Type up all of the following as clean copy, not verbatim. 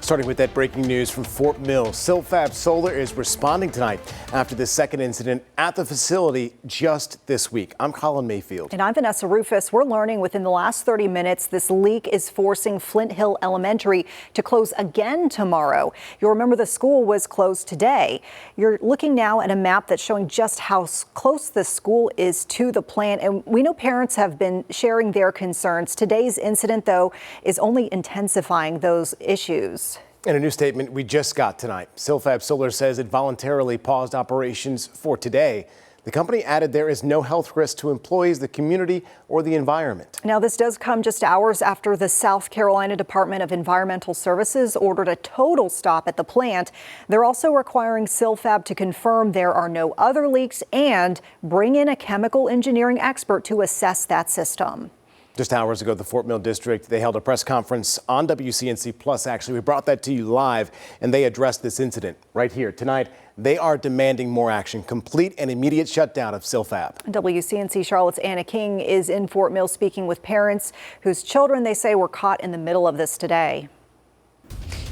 Starting with that breaking news from Fort Mill, Silfab Solar is responding tonight after the second incident at the facility just this week. I'm Colin Mayfield. And I'm Vanessa Rufus. We're learning within the last 30 minutes this leak is forcing Flint Hill Elementary to close again tomorrow. You'll remember the school was closed today. You're looking now at a map that's showing just how close the school is to the plant. And we know parents have been sharing their concerns. Today's incident, though, is only intensifying those issues. In a new statement we just got tonight, Silfab Solar says it voluntarily paused operations for today. The company added there is no health risk to employees, the community, or the environment. Now, this does come just hours after the South Carolina Department of Environmental Services ordered a total stop at the plant. They're also requiring Silfab to confirm there are no other leaks and bring in a chemical engineering expert to assess that system. Just hours ago, the Fort Mill District, they held a press conference on WCNC Plus. Actually, we brought that to you live, and they addressed this incident right here. Tonight, they are demanding more action, complete and immediate shutdown of Silfab. WCNC Charlotte's Anna King is in Fort Mill speaking with parents whose children they say were caught in the middle of this today.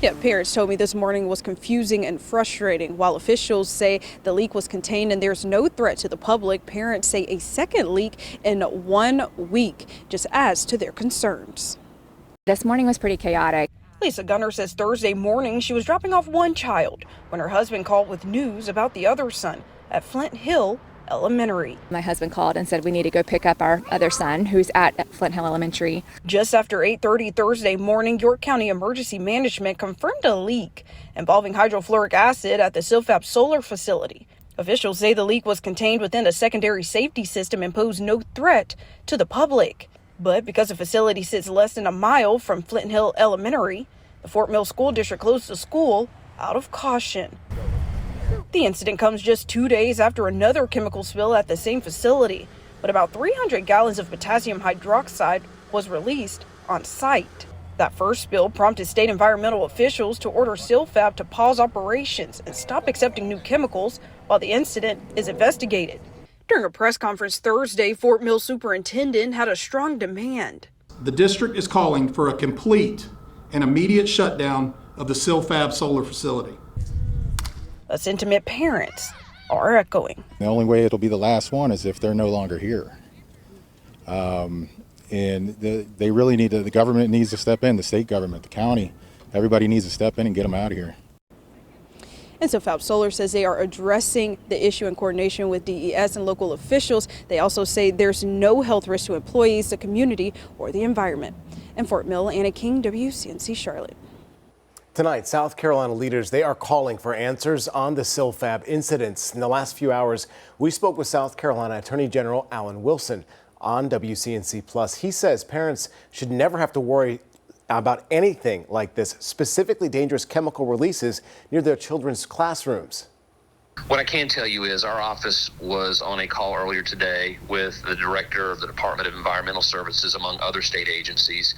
Yeah, parents told me this morning was confusing and frustrating. While officials say the leak was contained and there's no threat to the public, parents say a second leak in 1 week just adds to their concerns. This morning was pretty chaotic. Lisa Gunner says Thursday morning she was dropping off one child when her husband called with news about the other son at Flint Hill Elementary. My husband called and said we need to go pick up our other son who's at Flint Hill Elementary. Just after 8:30 Thursday morning, York County Emergency Management confirmed a leak involving hydrofluoric acid at the Silfab Solar facility. Officials say the leak was contained within a secondary safety system and posed no threat to the public. But because the facility sits less than a mile from Flint Hill Elementary, the Fort Mill School District closed the school out of caution. The incident comes just 2 days after another chemical spill at the same facility, but about 300 gallons of potassium hydroxide was released on site. That first spill prompted state environmental officials to order Silfab to pause operations and stop accepting new chemicals while the incident is investigated. During a press conference Thursday, Fort Mill superintendent had a strong demand. The district is calling for a complete and immediate shutdown of the Silfab Solar facility. A sentiment parents are echoing. The only way it'll be the last one is if they're no longer here. They really need to, the government needs to step in, the state government, the county, everybody needs to step in and get them out of here. And Silfab Solar says they are addressing the issue in coordination with DES and local officials. They also say there's no health risk to employees, the community, or the environment. In Fort Mill, Anna King, WCNC Charlotte. Tonight, South Carolina leaders, they are calling for answers on the Silfab incidents. In the last few hours, we spoke with South Carolina Attorney General Alan Wilson on WCNC Plus. He says parents should never have to worry about anything like this, specifically dangerous chemical releases near their children's classrooms. What I can tell you is our office was on a call earlier today with the director of the Department of Environmental Services, among other state agencies.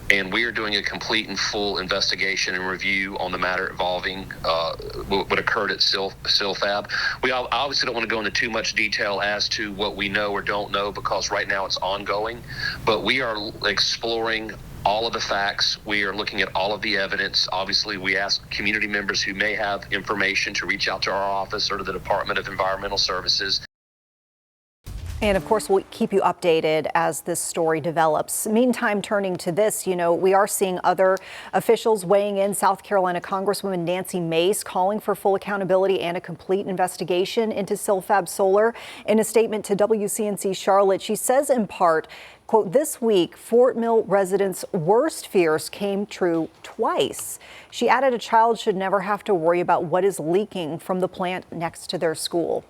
And we are doing a complete and full investigation and review on the matter involving what occurred at Silfab. We obviously don't want to go into too much detail as to what we know or don't know because right now it's ongoing. But we are exploring all of the facts. We are looking at all of the evidence. Obviously, we ask community members who may have information to reach out to our office or to the Department of Environmental Services. And of course, we'll keep you updated as this story develops. Meantime, turning to this, we are seeing other officials weighing in. South Carolina Congresswoman Nancy Mace calling for full accountability and a complete investigation into Silfab Solar. In a statement to WCNC Charlotte, she says in part, quote, "This week, Fort Mill residents' worst fears came true twice." She added a child should never have to worry about what is leaking from the plant next to their school.